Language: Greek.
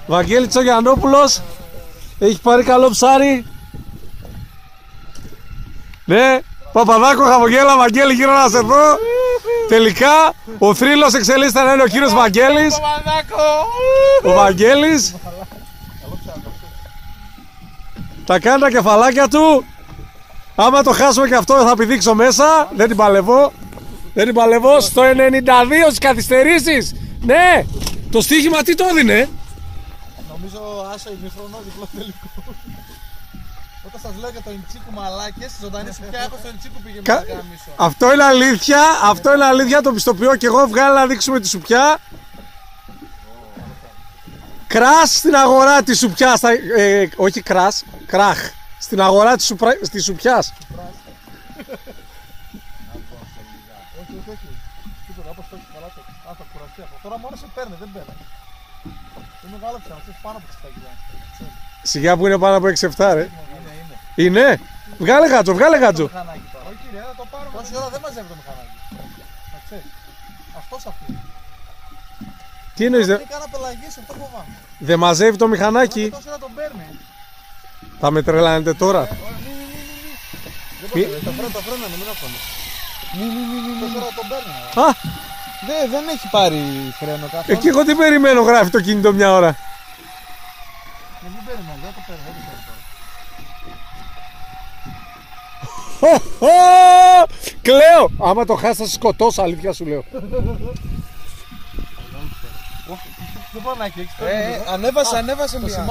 Βαγγέλη Τσογιαννόπουλος. Έχει πάρει καλό ψάρι. Ναι, Παπαδάκο, χαμογέλα, Βαγγέλη, γύρω να σε δω. Τελικά, ο θρύλος εξελίσσεται να είναι ο κύριος Βαγγέλης. Ο Βαγγέλης θα κάνει τα κεφαλάκια του. Άμα το χάσουμε και αυτό θα πηδήξω μέσα. Δεν την παλεύω. Δεν την παλεύω. Στο 92 στις καθυστερήσεις. Ναι, το στοίχημα τι το έδινε? Νομίζω άσα ημιχρονό διπλό τελικό. Όταν σας λέω για το Ιντσίκου μαλάκες, ζωντανή σουπιά έχω στο Ιντσίκου πήγε με τα γάμισο. Αυτό είναι αλήθεια, αυτό είναι αλήθεια, το πιστοποιώ και εγώ. Βγάλε να δείξουμε τη σουπιά. Κράς στην αγορά της σουπιάς, όχι κράς, κράχ. Στην αγορά της σουπιάς. Όχι. Τίποτα, όπως το έχεις καλά το. Α, θα κουραστεί αυτό. Τώρα μόνο σε παίρνει, δεν παίρνει. Είναι μεγάλο ψάχνω, είναι πάνω από 6 κιλά. Σιγά που είναι πάνω από 6-7 ρε. Είναι. Είναι. Βγάλε γάτζο, βγάλε γάτζο. Όχι κύριε, θα το πάρουμε. Τόση ώρα δεν μαζεύει το μηχανάκι. Θα ξέρεις. Αυτός αφήνει. Τι εννοείς, Δεν κάνα πελαγής, αυτό φοβάμαι. δεν μαζεύει το μηχανάκι? Τόση ώρα τον παίρνει. Θα με τρελάνετε τώρα. Τα φρένα, μην αφήνω. Τόση ώρα τον παίρνει. Α, Δεν έχει πάρει φρένο καθόλου. εκεί εγώ τι περιμένω, γράφει το κινητό μια ώρα. Δεν περιμένω, δεν το παίρνει τώρα. Κλαίω! Άμα το χάσει θα σε σκοτώσω, αλήθεια σου λέω. Δεν πάω να έχει. Ανέβασε μια.